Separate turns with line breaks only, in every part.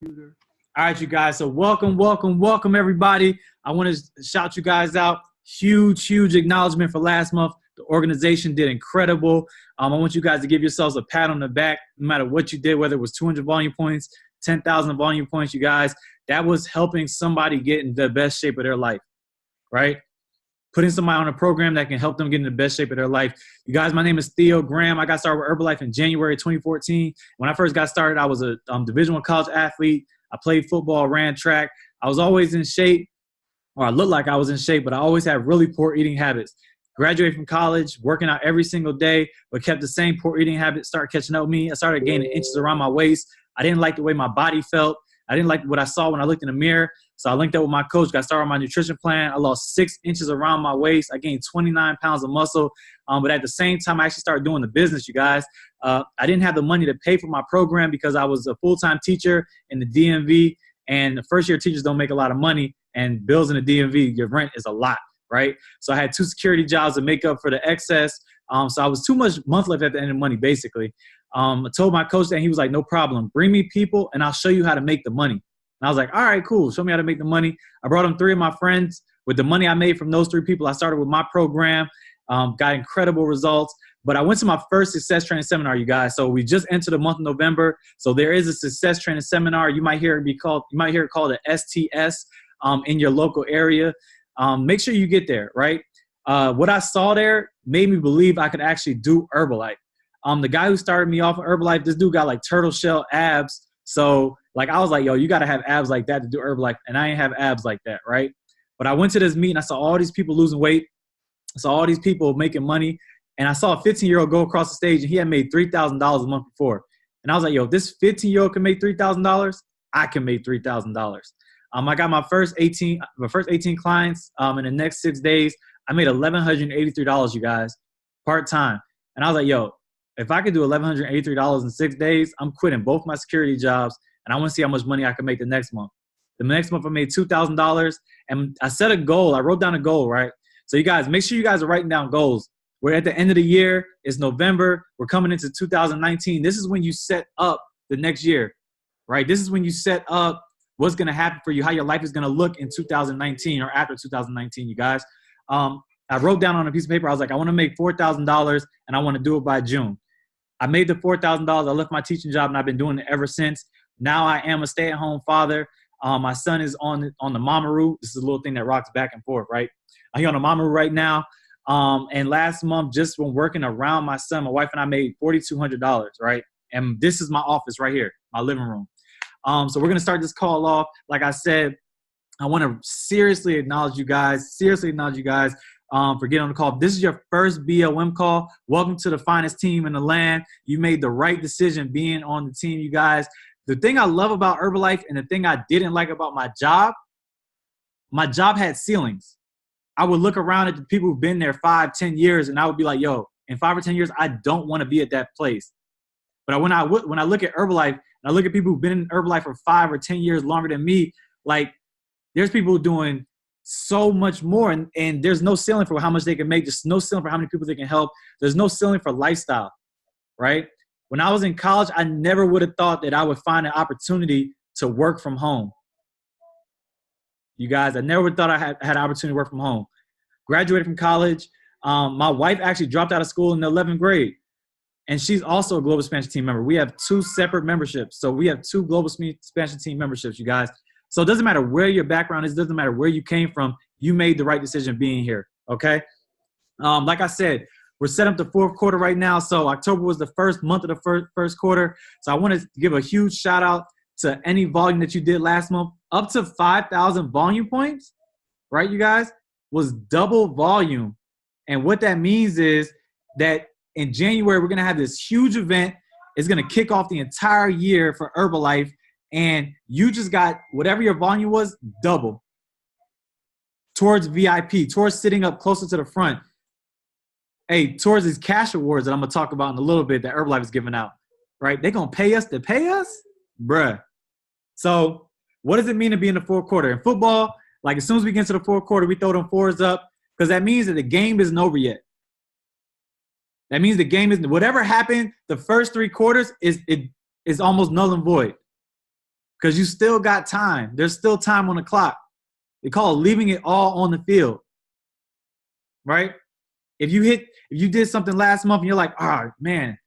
All right, you guys. So welcome, everybody. I want to shout you guys out. Huge acknowledgement for last month. The organization did incredible. I want you guys to give yourselves a pat on the back, no matter what you did, whether it was 200 volume points, 10,000 volume points, you guys. That was helping somebody get in the best shape of their life, right? Putting somebody on a program that can help them get in the best shape of their life. You guys, my name is Theo Graham. I got started with Herbalife in January 2014. When I first got started, I was a Division I college athlete. I played football, ran track. I was always in shape, or I looked like I was in shape, but I always had really poor eating habits. Graduated from college, working out every single day, but kept the same poor eating habits start catching up with me. I started gaining inches around my waist. I didn't like the way my body felt. I didn't like what I saw when I looked in the mirror. So I linked up with my coach, got started on my nutrition plan. I lost 6 inches around my waist. I gained 29 pounds of muscle. But at the same time, I actually started doing the business, you guys. I didn't have the money to pay for my program because I was a full-time teacher in the DMV. And the first-year teachers don't make a lot of money. And bills in the DMV, your rent is a lot, right? So I had 2 security jobs to make up for the excess. So I was too much month left at the end of the money, basically. I told my coach that, and he was like, no problem. Bring me people, and I'll show you how to make the money. And I was like, all right, cool. Show me how to make the money. I brought him 3 of my friends. With the money I made from those 3 people, I started with my program, got incredible results. But I went to my first success training seminar, you guys. So we just entered the month of November. So there is a success training seminar. You might hear it called an STS in your local area. Make sure you get there, right? What I saw there made me believe I could actually do Herbalife. The guy who started me off of Herbalife, this dude got like turtle shell abs. So like I was like, yo, you got to have abs like that to do Herbalife. And I ain't have abs like that, right? But I went to this meeting. I saw all these people losing weight. I saw all these people making money. And I saw a 15-year-old go across the stage, and he had made $3,000 a month before. And I was like, yo, if this 15-year-old can make $3,000, I can make $3,000. I got my first 18 clients in the next 6 days. I made $1,183, you guys, part-time. And I was like, yo, if I could do $1,183 in 6 days, I'm quitting both my security jobs, and I want to see how much money I can make the next month. The next month I made $2,000, and I set a goal. I wrote down a goal, right? So you guys, make sure you guys are writing down goals. We're at the end of the year. It's November. We're coming into 2019. This is when you set up the next year, right? This is when you set up what's going to happen for you, how your life is going to look in 2019 or after 2019, you guys. I wrote down on a piece of paper, I was like, I want to make $4,000 and I want to do it by June. I made the $4,000. I left my teaching job and I've been doing it ever since. Now I am a stay-at-home father. My son is on the Mamaroo. This is a little thing that rocks back and forth, right? He's on the Mamaroo right now. And last month, just when working around my son, my wife and I made $4,200, right? And this is my office right here, my living room. So we're going to start this call off. Like I said, I want to seriously acknowledge you guys for getting on the call. If this is your first BOM call, welcome to the finest team in the land. You made the right decision being on the team, you guys. The thing I love about Herbalife and the thing I didn't like about my job had ceilings. I would look around at the people who've been there 5, 10 years, and I would be like, yo, in 5 or 10 years, I don't want to be at that place. But when I look at Herbalife, and I look at people who've been in Herbalife for 5 or 10 years longer than me, like there's people doing so much more, and there's no ceiling for how much they can make. There's no ceiling for how many people they can help. There's no ceiling for lifestyle, right? When I was in college, I never would have thought that I would find an opportunity to work from home. You guys, I never would have thought I had an opportunity to work from home. Graduated from college. My wife actually dropped out of school in the 11th grade. And she's also a Global Expansion Team member. We have 2 separate memberships. So we have 2 Global Expansion Team memberships, you guys. So it doesn't matter where your background is. It doesn't matter where you came from. You made the right decision being here, okay? Like I said, we're set up the 4th quarter right now. So October was the first month of the first quarter. So I want to give a huge shout out to any volume that you did last month. Up to 5,000 volume points, right, you guys, was double volume. And what that means is that in January, we're going to have this huge event. It's going to kick off the entire year for Herbalife. And you just got whatever your volume was, double. Towards VIP, towards sitting up closer to the front. Hey, towards these cash awards that I'm going to talk about in a little bit that Herbalife is giving out, right? They're going to pay us to pay us? Bruh. So what does it mean to be in the 4th quarter? In football, like as soon as we get into the 4th quarter, we throw them 4s up because that means that the game isn't over yet. That means the game isn't – whatever happened the first 3 quarters is almost null and void. because you still got time. There's still time on the clock. They call it leaving it all on the field, right? If you did something last month and you're like, oh, man,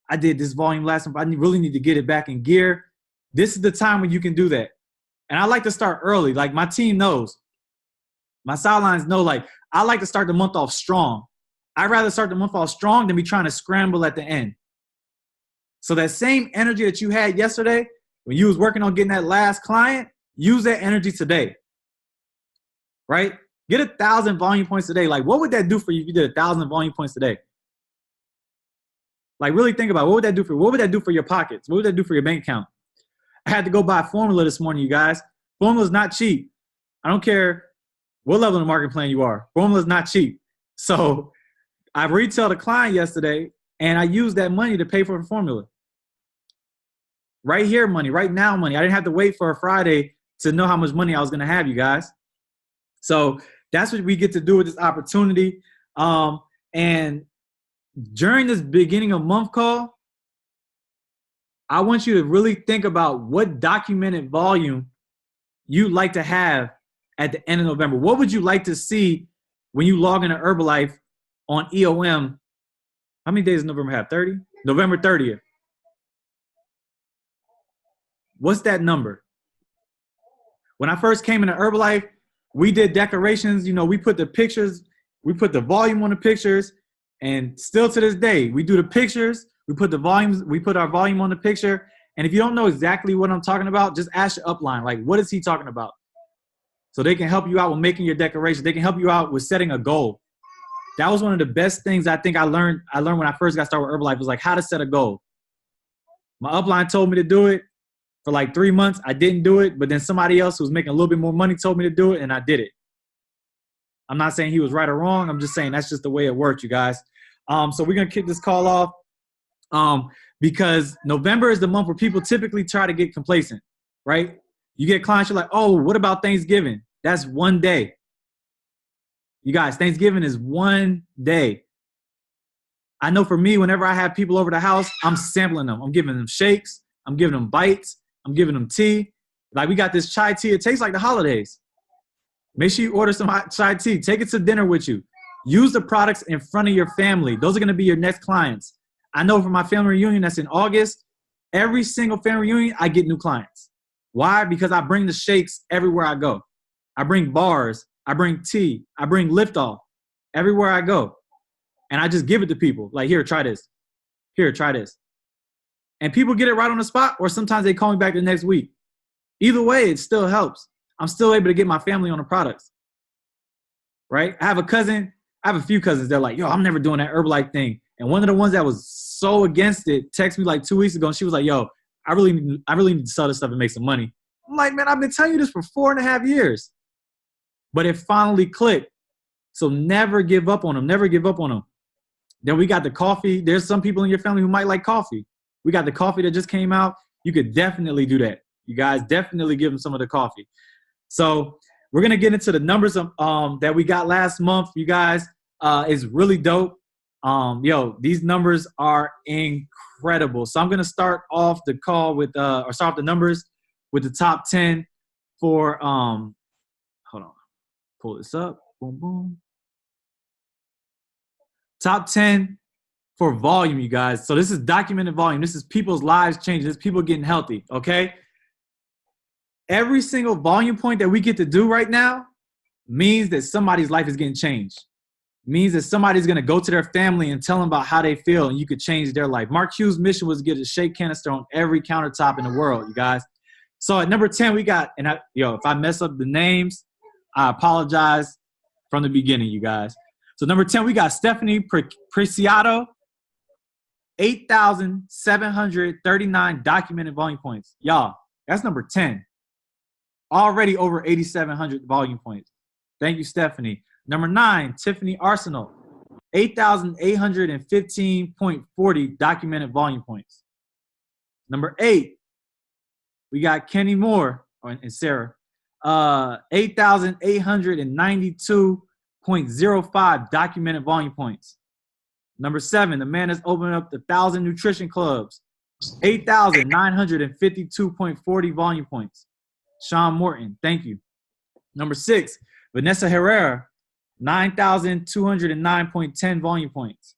I did this volume last month. I really need to get it back in gear. This is the time when you can do that. And I like to start early. Like my team knows. My sidelines know, like, I like to start the month off strong. I'd rather start the month off strong than be trying to scramble at the end. So that same energy that you had yesterday when you was working on getting that last client, use that energy today, right? Get 1,000 volume points today. Like, what would that do for you if you did 1,000 volume points today? Like, really think about it. What would that do for you? What would that do for your pockets? What would that do for your bank account? I had to go buy a formula this morning, you guys. Formula is not cheap. I don't care what level of the market plan you are. Formula is not cheap. So I retailed a client yesterday, and I used that money to pay for the formula. Right here money, right now money. I didn't have to wait for a Friday to know how much money I was going to have, you guys. So that's what we get to do with this opportunity. And during this beginning of month call, I want you to really think about what documented volume you'd like to have at the end of November. What would you like to see when you log into Herbalife on EOM? How many days does November have? 30? November 30th. What's that number? When I first came into Herbalife, we did decorations. You know, we put the pictures, we put the volume on the pictures, and still to this day, we do the pictures, we put the volumes, we put our volume on the picture. And if you don't know exactly what I'm talking about, just ask your upline, like, what is he talking about? So they can help you out with making your decorations. They can help you out with setting a goal. That was one of the best things I think I learned when I first got started with Herbalife, was like how to set a goal. My upline told me to do it for like 3 months. I didn't do it, but then somebody else who was making a little bit more money told me to do it, and I did it. I'm not saying he was right or wrong. I'm just saying that's just the way it worked, you guys. So we're going to kick this call off because November is the month where people typically try to get complacent, right? You get clients, you're like, oh, what about Thanksgiving? That's one day. You guys, Thanksgiving is one day. I know for me, whenever I have people over the house, I'm sampling them. I'm giving them shakes. I'm giving them bites. I'm giving them tea. Like we got this chai tea. It tastes like the holidays. Make sure you order some hot chai tea. Take it to dinner with you. Use the products in front of your family. Those are going to be your next clients. I know for my family reunion that's in August, every single family reunion, I get new clients. Why? Because I bring the shakes everywhere I go. I bring bars. I bring tea. I bring liftoff everywhere I go. And I just give it to people. Like, here, try this. Here, try this. And people get it right on the spot, or sometimes they call me back the next week. Either way, it still helps. I'm still able to get my family on the products, right? I have a few cousins. They're like, yo, I'm never doing that Herbalife thing. And one of the ones that was so against it texted me like 2 weeks ago, and she was like, yo, I really need to sell this stuff and make some money. I'm like, man, I've been telling you this for 4.5 years. But it finally clicked. So never give up on them. Never give up on them. Then we got the coffee. There's some people in your family who might like coffee. We got the coffee that just came out. You could definitely do that. You guys definitely give them some of the coffee. So we're going to get into the numbers that we got last month. You guys, it's really dope. These numbers are incredible. So I'm going to start off the call with, or start off the numbers with the top 10 for, hold on, pull this up. Boom, boom. Top 10 for volume, you guys. So this is documented volume. This is people's lives changing. This is people getting healthy, okay? Every single volume point that we get to do right now means that somebody's life is getting changed. Means that somebody's going to go to their family and tell them about how they feel, and you could change their life. Mark Hughes' mission was to get a shake canister on every countertop in the world, you guys. So at number 10, we got, and if I mess up the names, I apologize from the beginning, you guys. So number 10, we got Stephanie Preciado, 8,739 documented volume points. Y'all, that's number 10. Already over 8,700 volume points. Thank you, Stephanie. Number 9, Tiffany Arsenal, 8,815.40 documented volume points. Number 8, we got Kenny Moore and Sarah, 8,892.05 documented volume points. Number 7, the man that's opening up the 1,000 nutrition clubs, 8,952.40 volume points. Sean Morton, thank you. Number 6, Vanessa Herrera, 9,209.10 volume points.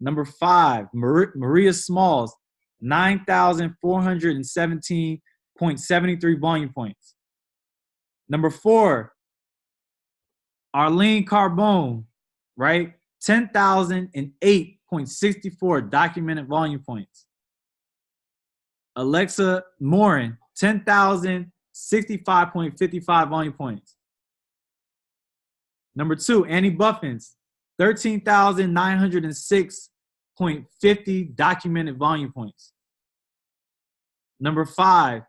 Number 5, Maria Smalls, 9,417.73 volume points. Number 4, Arlene Carbone, right? 10,008.64 documented volume points. Alexa Morin, 10,065.55 volume points. Number 2, Annie Buffins, 13,906.50 documented volume points. Number 5,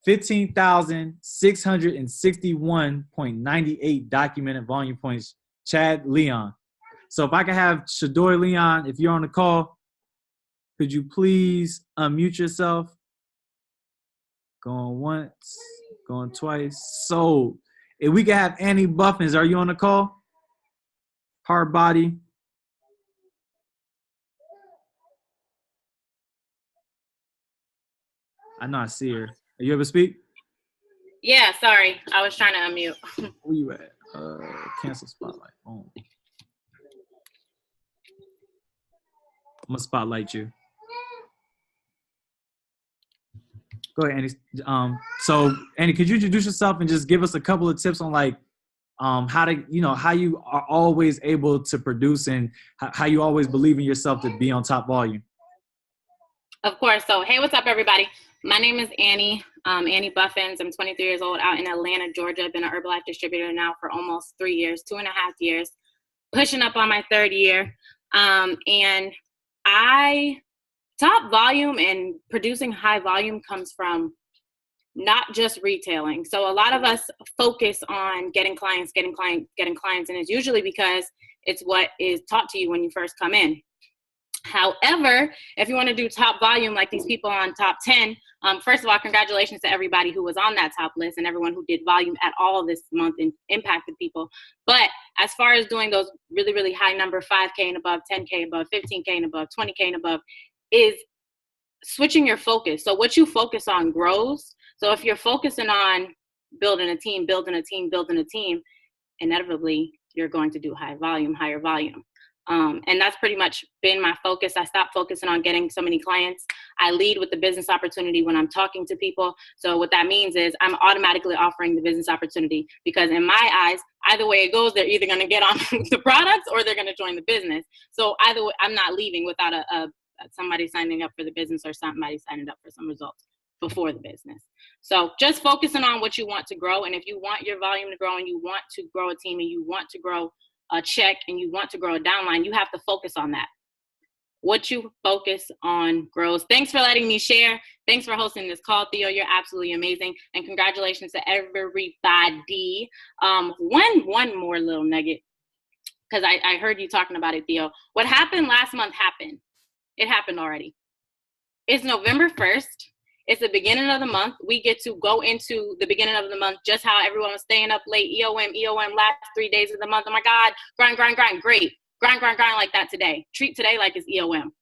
15,661.98 documented volume points, Chad Leon. So if I could have Shador Leon, if you're on the call, could you please unmute yourself? Going once, going twice. So if we could have Annie Buffins, are you on the call? Hard body. I know I see her. Are you able to speak?
Yeah, sorry. I was trying to unmute.
Where you at? Cancel spotlight. Boom. I'm gonna spotlight you. Go ahead, Annie. So Annie, could you introduce yourself and just give us a couple of tips on like how to, how you are always able to produce and how you always believe in yourself to be on top volume?
Of course. So, hey, what's up, everybody? My name is Annie, Annie Buffins. I'm 23 years old, out in Atlanta, Georgia. I've been an Herbalife distributor now for almost 3 years, 2.5 years, pushing up on my 3rd year. And top volume and producing high volume comes from not just retailing. So a lot of us focus on getting clients, and it's usually because it's what is taught to you when you first come in. However, if you want to do top volume like these people on top 10, first of all, congratulations to everybody who was on that top list and everyone who did volume at all this month and impacted people. But as far as doing those really, really high number, 5K and above, 10K above, 15K and above, 20K and above, is switching your focus. So what you focus on grows. So if you're focusing on building a team, inevitably you're going to do higher volume. And that's pretty much been my focus. I stopped focusing on getting so many clients. I lead with the business opportunity when I'm talking to people. So what that means is I'm automatically offering the business opportunity, because in my eyes, either way it goes, they're either going to get on the products or they're going to join the business. So either way, I'm not leaving without somebody signing up for the business or somebody signing up for some results before the business. So just focusing on what you want to grow. And if you want your volume to grow and you want to grow a team and you want to grow a check and you want to grow a downline, you have to focus on that. What you focus on grows. Thanks for letting me share. Thanks for hosting this call, Theo. You're absolutely amazing. And congratulations to everybody. One more little nugget, because I heard you talking about it, Theo. What happened last month happened. It happened already. It's November 1st. It's the beginning of the month. We get to go into the beginning of the month just how everyone was staying up late. EOM, last 3 days of the month. Oh my God, grind, great. Grind like that today. Treat today like it's EOM.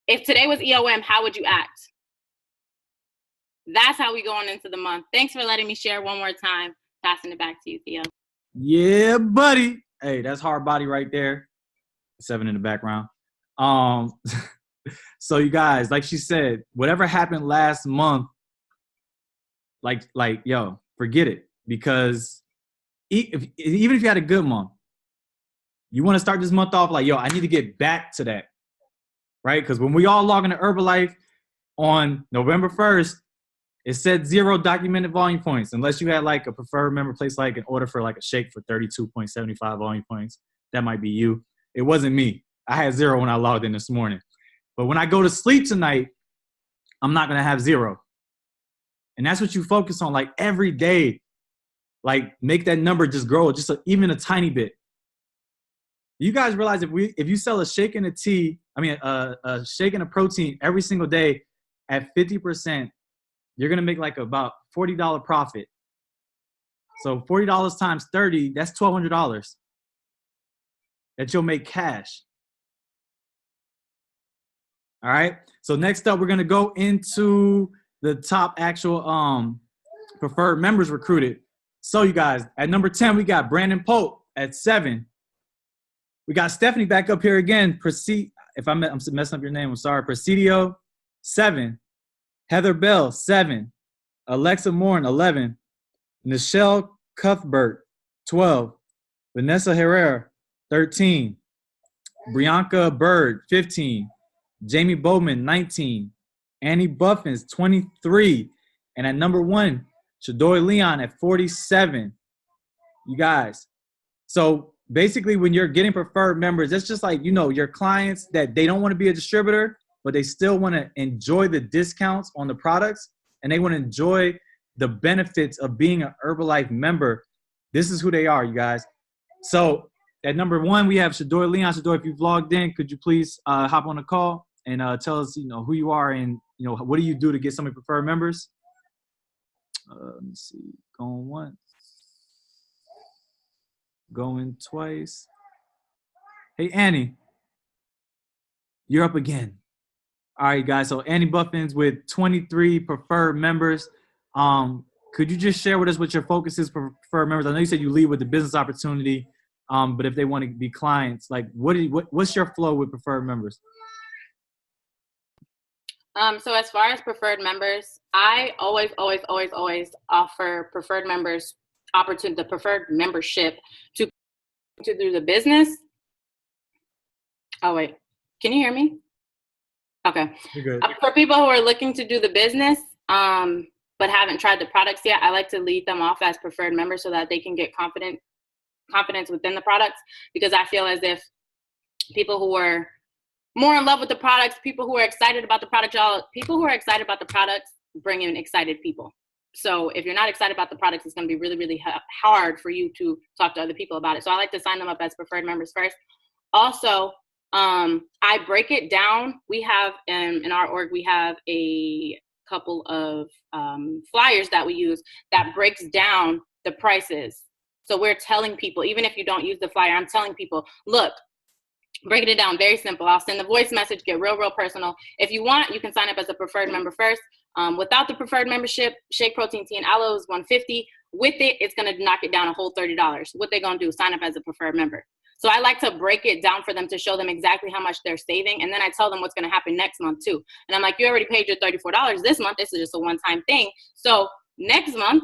If today was EOM, how would you act? That's how we going into the month. Thanks for letting me share one more time. Passing it back to you, Theo.
Yeah, buddy. Hey, that's hard body right there. 7 in the background. So you guys, like she said, whatever happened last month, yo, forget it. Because even if you had a good month, you want to start this month off like, yo, I need to get back to that, right? Because when we all log into Herbalife on November 1st, it said 0 documented volume points, unless you had like a preferred member place, like an order for like a shake for 32.75 volume points. That might be you. It wasn't me. I had 0 when I logged in this morning. But when I go to sleep tonight, I'm not going to have 0. And that's what you focus on, like every day. Like make that number just grow just even a tiny bit. You guys realize if you sell a shake and a tea, a shake and a protein every single day at 50%, you're going to make like about $40 profit. So $40 times 30, that's $1,200 that you'll make cash. All right. So next up, we're going to go into the top actual preferred members recruited. So you guys, at number 10, we got Brandon Pope at 7. We got Stephanie back up here again. If I'm messing up your name, I'm sorry. Presidio, 7. Heather Bell, 7. Alexa Morin, 11. Nichelle Cuthbert, 12. Vanessa Herrera, 13. Brianka Bird, 15. Jamie Bowman, 19. Annie Buffins, 23. And at number 1, Shadoy Leon at 47. You guys. So basically, when you're getting preferred members, it's just like, your clients that they don't want to be a distributor, but they still want to enjoy the discounts on the products, and they want to enjoy the benefits of being an Herbalife member. This is who they are, you guys. So at number 1, we have Shadoy Leon. Shadoy, if you've logged in, could you please hop on the call and tell us, who you are and, what do you do to get some of your preferred members? Let me see. Going once. Going twice. Hey, Annie. You're up again. All right, guys. So Annie Buffins with 23 preferred members. Could you just share with us what your focus is for preferred members? I know you said you lead with the business opportunity, but if they want to be clients, like what's your flow with preferred members?
So as far as preferred members, I always offer preferred members the preferred membership to do the business. Oh wait, can you hear me? Okay.
You're good.
For people who are looking to do the business, but haven't tried the products yet, I like to lead them off as preferred members so that they can get confidence within the products, because I feel as if people who are more in love with the products, people who are excited about the product, people who are excited about the products bring in excited people. So if you're not excited about the products, it's going to be really, really hard for you to talk to other people about it. So I like to sign them up as preferred members first. Also, I break it down. We have in our org, we have a couple of flyers that we use that breaks down the prices. So we're telling people, even if you don't use the flyer, I'm telling people, look, breaking it down, very simple. I'll send the voice message, get real personal. If you want, you can sign up as a preferred member first. Without the preferred membership, shake protein, tea, and aloe is $150. With it, it's going to knock it down a whole $30. What they're going to do, sign up as a preferred member. So I like to break it down for them to show them exactly how much they're saving. And then I tell them what's going to happen next month too. And I'm like, you already paid your $34 this month. This is just a one-time thing. So next month,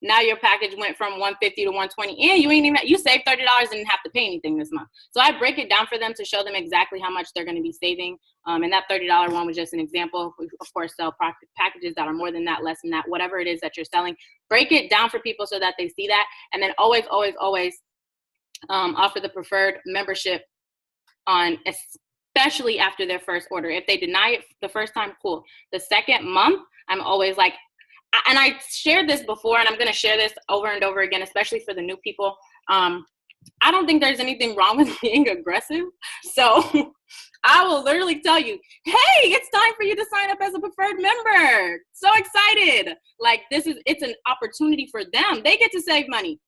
now your package went from $150 to $120, and you saved $30 and didn't have to pay anything this month. So I break it down for them to show them exactly how much they're going to be saving. And that $30 one was just an example. We, of course, sell packages that are more than that, less than that, whatever it is that you're selling. Break it down for people so that they see that. And then always offer the preferred membership on, especially after their first order. If they deny it the first time, cool. The second month, I'm always like, and I shared this before, and I'm going to share this over and over again, especially for the new people. I don't think there's anything wrong with being aggressive. So I will literally tell you, hey, it's time for you to sign up as a preferred member. So excited. Like it's an opportunity for them. They get to save money.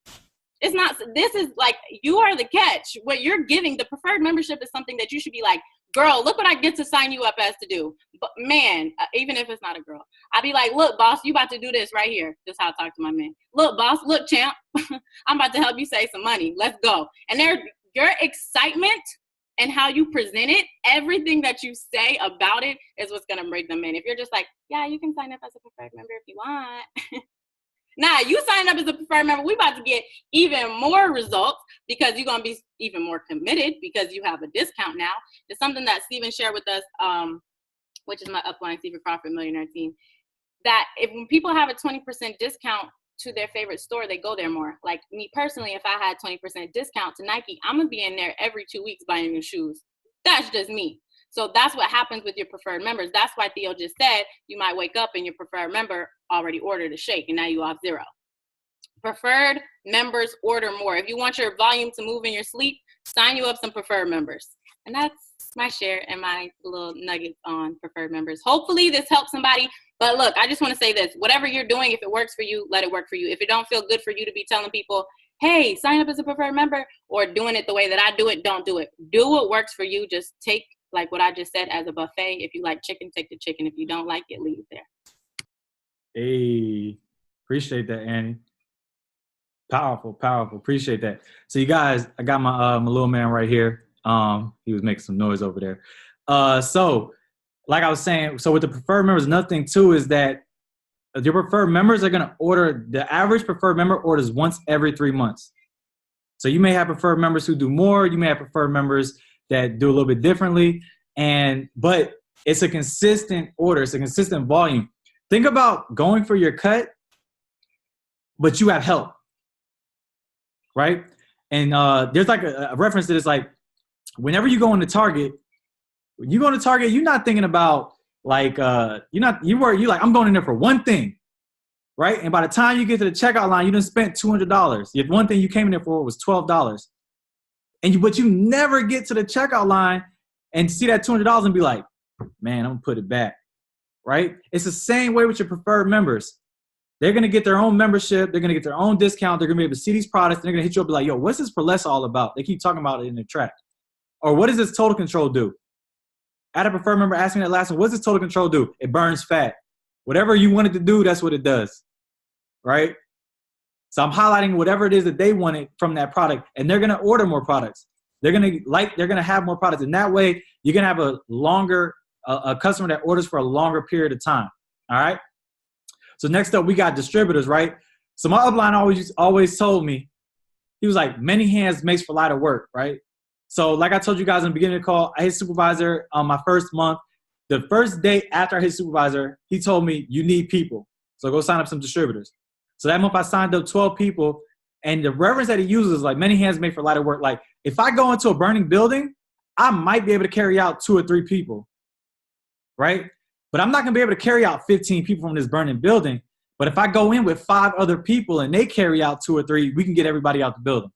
It's not, this is like, you are the catch. What you're giving, the preferred membership is something that you should be like, girl, look what I get to sign you up as to do. But man, even if it's not a girl, I'd be like, look, boss, you about to do this right here. This is how I talk to my man. Look, boss, look, champ, I'm about to help you save some money. Let's go. And your excitement and how you present it, everything that you say about it is what's going to bring them in. If you're just like, yeah, you can sign up as a preferred member if you want. Now, you sign up as a preferred member, we about to get even more results because you're going to be even more committed because you have a discount now. It's something that Steven shared with us, which is my upline, Steven Crawford Millionaire Team, that when people have a 20% discount to their favorite store, they go there more. Like me personally, if I had 20% discount to Nike, I'm going to be in there every 2 weeks buying new shoes. That's just me. So that's what happens with your preferred members. That's why Theo just said you might wake up and your preferred member already ordered a shake and now you have zero. Preferred members order more. If you want your volume to move in your sleep, sign you up some preferred members. And that's my share and my little nuggets on preferred members. Hopefully this helps somebody. But look, I just want to say this. Whatever you're doing, if it works for you, let it work for you. If it don't feel good for you to be telling people, hey, sign up as a preferred member, or doing it the way that I do it, don't do it. Do what works for you. Just take like what I just said, as a buffet. If you like chicken, take the chicken. If you don't like it, leave it there.
Hey, appreciate that, Annie. Powerful, powerful. Appreciate that. So you guys, I got my little man right here. He was making some noise over there. So like I was saying, so with the preferred members, another thing too is that your preferred members are gonna order. The average preferred member orders once every 3 months. So you may have preferred members who do more. You may have preferred members that do a little bit differently. But it's a consistent order. It's a consistent volume. Think about going for your cut, but you have help, right? And there's like a reference to this, like whenever you go into Target, when you go into Target, you're not thinking about like, you're like, I'm going in there for one thing, right? And by the time you get to the checkout line, you done spent $200. If one thing you came in there for was $12. But you never get to the checkout line and see that $200 and be like, man, I'm gonna put it back, right? It's the same way with your preferred members. They're gonna get their own membership. They're gonna get their own discount. They're gonna be able to see these products. And they're gonna hit you up and be like, yo, what's this for less all about? They keep talking about it in the track. Or what does this total control do? I had a preferred member asking that last one, what does this total control do? It burns fat. Whatever you want it to do, that's what it does, right? So I'm highlighting whatever it is that they wanted from that product, and they're gonna order more products. They're gonna have more products, and that way you're gonna have a customer that orders for a longer period of time. All right. So next up, we got distributors, right? So my upline always told me, he was like, many hands makes for lighter work, right? So like I told you guys in the beginning of the call, I hit supervisor on my first month. The first day after I hit supervisor, he told me, you need people. So go sign up some distributors. So that month I signed up 12 people, and the reference that he uses is like, many hands make for lighter work. Like if I go into a burning building, I might be able to carry out 2 or 3 people, right? But I'm not gonna be able to carry out 15 people from this burning building. But if I go in with 5 other people and they carry out 2 or 3, we can get everybody out the building.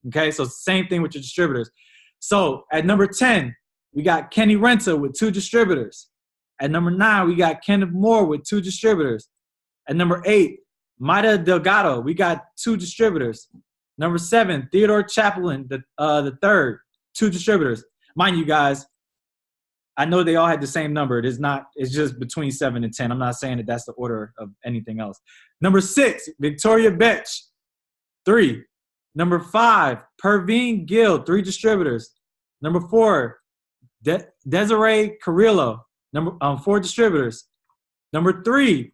Okay, so same thing with your distributors. So at number 10, we got Kenny Renta with 2 distributors. At number 9, we got Kenneth Moore with 2 distributors. At number 8, Maida Delgado, we got 2 distributors. Number 7, Theodore Chaplin, the third, 2 distributors. Mind you guys, I know they all had the same number. It's just between 7 and 10. I'm not saying that that's the order of anything else. Number 6, Victoria Betch, 3. Number 5, Perveen Gill, 3 distributors. Number 4, Desiree Carrillo, 4 distributors. Number 3,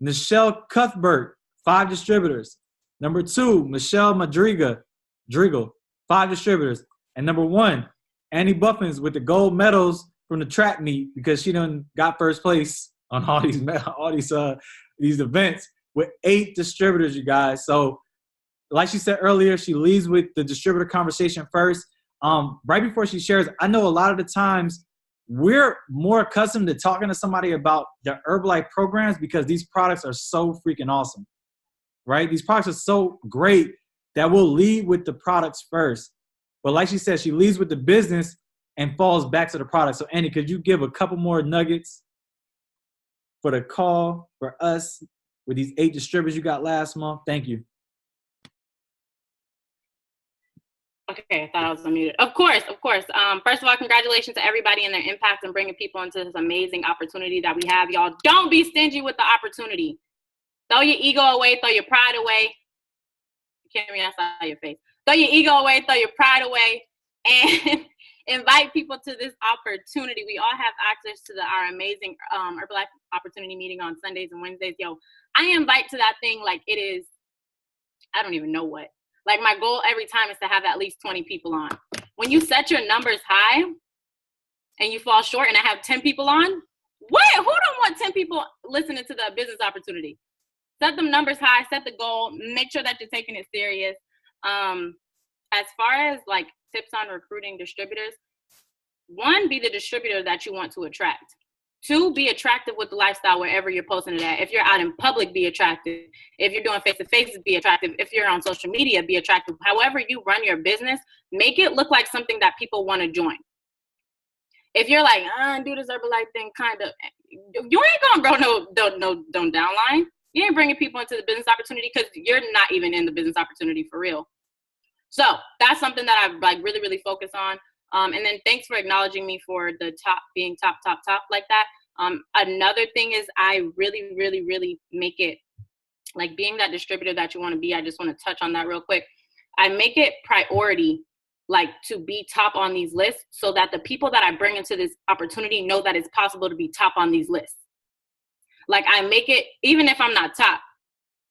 Michelle Cuthbert, 5 distributors. Number 2, Michelle Madrigal, 5 distributors. And number 1, Annie Buffins with the gold medals from the track meet because she done got first place on all these events with 8 distributors, you guys. So like she said earlier, she leads with the distributor conversation first. Right before she shares, I know a lot of the times we're more accustomed to talking to somebody about their Herbalife programs because these products are so freaking awesome, right? These products are so great that we'll lead with the products first. But like she said, she leads with the business and falls back to the product. So Andy, could you give a couple more nuggets for the call for us with these 8 distributors you got last month? Thank you.
Okay, I thought I was unmuted. Of course. First of all, congratulations to everybody and their impact and bringing people into this amazing opportunity that we have. Y'all, don't be stingy with the opportunity. Throw your ego away. Throw your pride away. Kimmy, I saw your face. Throw your ego away. Throw your pride away. And invite people to this opportunity. We all have access to our amazing Herbalife opportunity meeting on Sundays and Wednesdays. Yo, I invite to that thing like it is, I don't even know what. Like my goal every time is to have at least 20 people on. When you set your numbers high and you fall short and I have 10 people on, what? Who don't want 10 people listening to the business opportunity? Set them numbers high, set the goal, make sure that you're taking it serious. As far as like tips on recruiting distributors, 1, be the distributor that you want to attract. 2, be attractive with the lifestyle wherever you're posting it at. If you're out in public, be attractive. If you're doing face-to-face, be attractive. If you're on social media, be attractive. However you run your business, make it look like something that people want to join. If you're like, do this Herbalife thing, kind of, you ain't gonna grow no downline. You ain't bringing people into the business opportunity because you're not even in the business opportunity for real. So that's something that I like really, really focus on. And then thanks for acknowledging me for the being top like that. Another thing is I really, really, really make it like being that distributor that you want to be. I just want to touch on that real quick. I make it priority, like to be top on these lists so that the people that I bring into this opportunity know that it's possible to be top on these lists. Like I make it, even if I'm not top,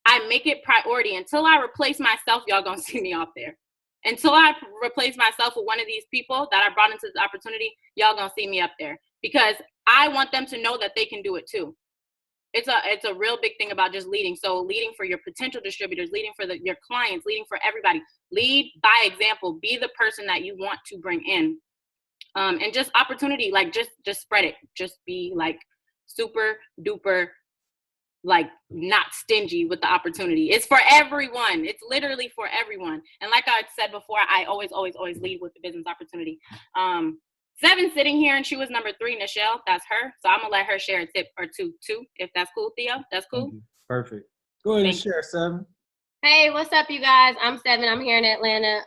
I make it priority until I replace myself. Y'all gonna see me off there. Until I replace myself with one of these people that I brought into this opportunity, y'all gonna see me up there because I want them to know that they can do it too. It's a real big thing about just leading. So leading for your potential distributors, leading for your clients, leading for everybody. Lead by example. Be the person that you want to bring in. And just opportunity, like just spread it. Just be like super duper, like not stingy with the opportunity. It's for everyone. It's literally for everyone. And like I said before, I always lead with the business opportunity. 7 sitting here and she was number 3, Nichelle. That's her. So I'm gonna let her share a tip or two too, if that's cool, Theo. That's cool.
Perfect. Go ahead and share, 7.
Hey, what's up, you guys? I'm 7. I'm here in Atlanta.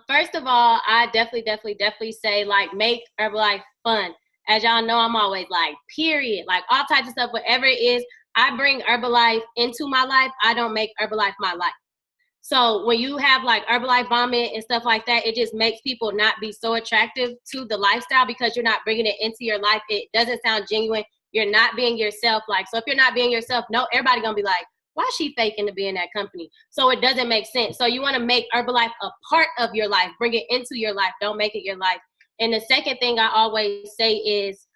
First of all, I definitely say like make Herbalife fun. As y'all know, I'm always like period, like all types of stuff, whatever it is. I bring Herbalife into my life. I don't make Herbalife my life. So when you have like Herbalife vomit and stuff like that, it just makes people not be so attractive to the lifestyle because you're not bringing it into your life. It doesn't sound genuine. You're not being yourself. Like, so if you're not being yourself, no, everybody gonna be like, why is she faking to be in that company? So it doesn't make sense. So you want to make Herbalife a part of your life. Bring it into your life. Don't make it your life. And the second thing I always say is,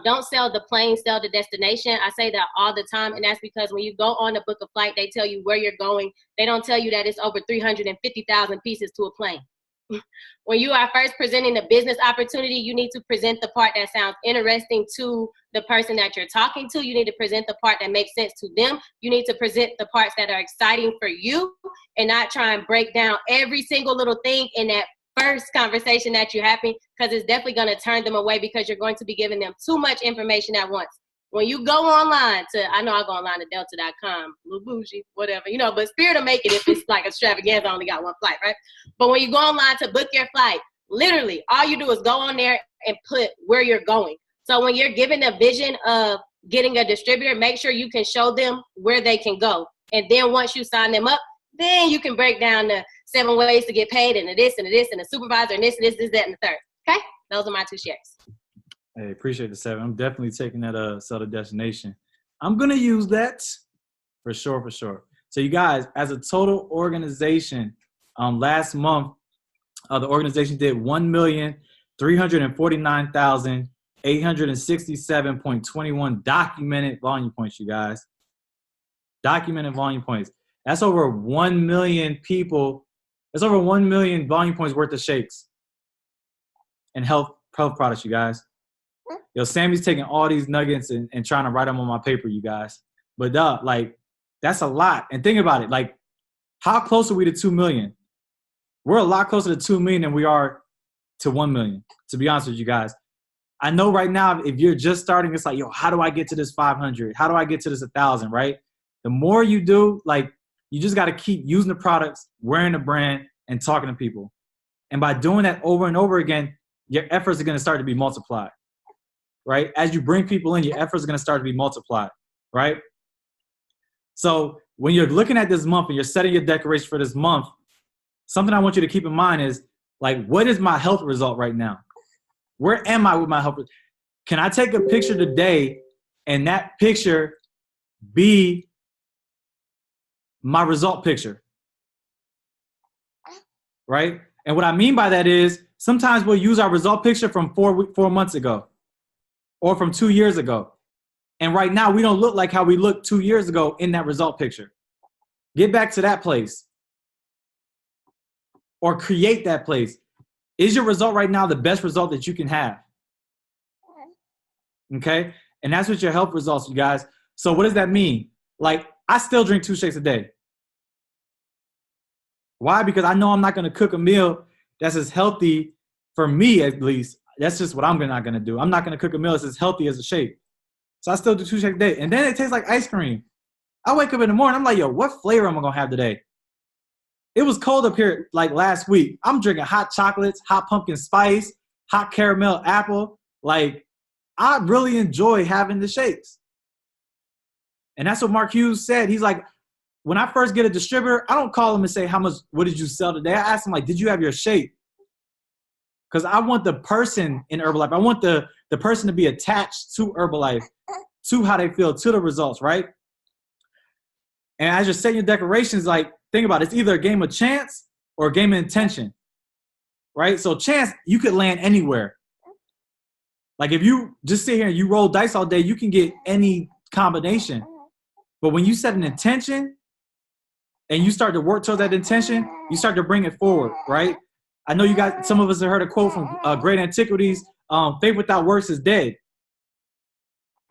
don't sell the plane, sell the destination. I say that all the time, and that's because when you go on to book a flight, they tell you where you're going. They don't tell you that it's over 350,000 pieces to a plane. When you are first presenting a business opportunity, you need to present the part that sounds interesting to the person that you're talking to. You need to present the part that makes sense to them. You need to present the parts that are exciting for you and not try and break down every single little thing in that first conversation that you're having, because it's definitely going to turn them away because you're going to be giving them too much information at once. When you go online to, I know I go online to delta.com, little bougie, whatever, you know, but Spirit will make it if it's like extravaganza, only got one flight, right? But when you go online to book your flight, literally all you do is go on there and put where you're going. So when you're given a vision of getting a distributor, make sure you can show them where they can go. And then once you sign them up, then you can break down the 7 ways to get paid and the this and the this and the supervisor and this, that, and the third. Okay? Those are my 2 shares.
Hey, appreciate the 7. I'm definitely taking that sell the destination. I'm going to use that for sure. So you guys, as a total organization, last month, the organization did 1,349,867.21 documented volume points, you guys. Documented volume points. That's over 1 million people. That's over 1 million volume points worth of shakes and health products, you guys. Yo, Sammy's taking all these nuggets and trying to write them on my paper, you guys. But like, that's a lot. And think about it. Like, how close are we to 2 million? We're a lot closer to 2 million than we are to 1 million, to be honest with you guys. I know right now, if you're just starting, it's like, yo, how do I get to this 500? How do I get to this 1,000, right? The more you do, like, you just got to keep using the products, wearing the brand, and talking to people. And by doing that over and over again, your efforts are going to start to be multiplied, right? As you bring people in, your efforts are going to start to be multiplied, right? So when you're looking at this month and you're setting your decoration for this month, something I want you to keep in mind is, like, what is my health result right now? Where am I with my health? Can I take a picture today and that picture be my result picture, right? And what I mean by that is sometimes we'll use our result picture from 4 months ago or from 2 years ago. And right now we don't look like how we looked 2 years ago in that result picture. Get back to that place or create that place. Is your result right now the best result that you can have? Okay? And that's what your health results, you guys. So what does that mean? Like, I still drink 2 shakes a day. Why? Because I know I'm not going to cook a meal that's as healthy for me, at least. That's just what I'm not going to do. I'm not going to cook a meal that's as healthy as a shake. So I still do 2 shakes a day. And then it tastes like ice cream. I wake up in the morning, I'm like, yo, what flavor am I going to have today? It was cold up here like last week. I'm drinking hot chocolates, hot pumpkin spice, hot caramel apple. Like, I really enjoy having the shakes. And that's what Mark Hughes said. He's like, when I first get a distributor, I don't call him and say, what did you sell today? I ask him, like, did you have your shake? Because I want the person in Herbalife, I want the person to be attached to Herbalife, to how they feel, to the results, right? And as you're setting your declarations, like, think about it. It's either a game of chance or a game of intention, right? So chance, you could land anywhere. Like, if you just sit here and you roll dice all day, you can get any combination. But when you set an intention and you start to work towards that intention, you start to bring it forward, right? I know you guys, some of us have heard a quote from Great Antiquities, faith without works is dead,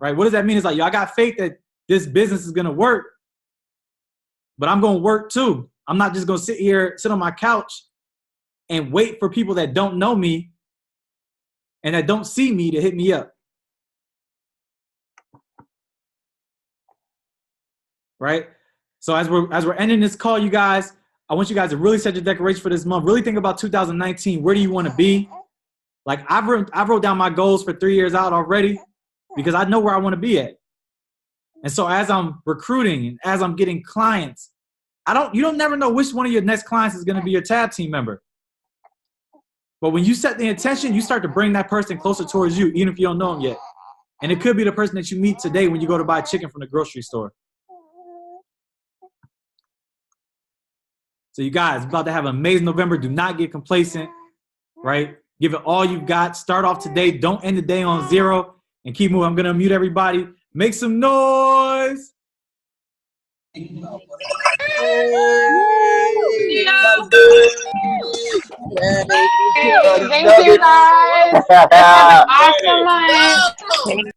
right? What does that mean? It's like, yo, I got faith that this business is going to work, but I'm going to work too. I'm not just going to sit on my couch and wait for people that don't know me and that don't see me to hit me up. Right? So as we're ending this call, you guys, I want you guys to really set your declaration for this month. Really think about 2019. Where do you want to be? Like, I've wrote down my goals for 3 years out already because I know where I want to be at. And so as I'm recruiting and as I'm getting clients, you don't never know which one of your next clients is going to be your tab team member. But when you set the intention, you start to bring that person closer towards you, even if you don't know them yet. And it could be the person that you meet today when you go to buy chicken from the grocery store. So you guys, about to have an amazing November. Do not get complacent, right? Give it all you've got. Start off today. Don't end the day on 0 and keep moving. I'm going to mute everybody. Make some noise.
Thank you, guys. Awesome.